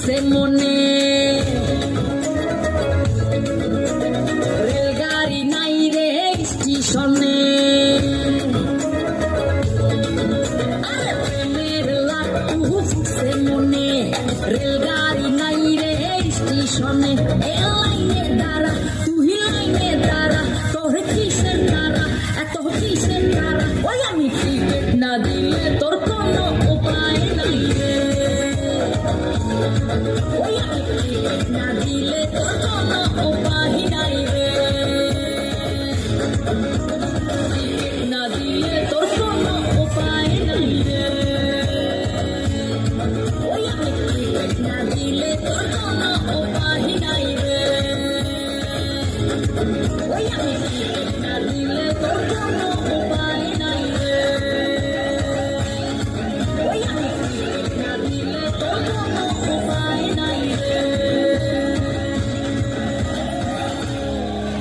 ফুটছে মনে রেলগাড়ি নাই রে স্টেশনে প্রেমের লাট্টু ফুটছে মনে রেলগাড়ি নাই রে স্টেশনে লাইনের দ্বারা তুই লাইনের দ্বারা তোর কিসের দ্বারা এত কিসের দ্বারা ওই আমি টিকিট না দিলে তোর কোনো উপায় নাই রে ওই আমি টিকিট না দিলে তোর কোনো উপায় নাই রে টিকিট না দিলে তোর কোনো উপায় নাই রে ওই আমি টিকিট না দিলে তোর কোনো উপায় নাই রে ওই আমি টিকিট না দিলে তোর কোনো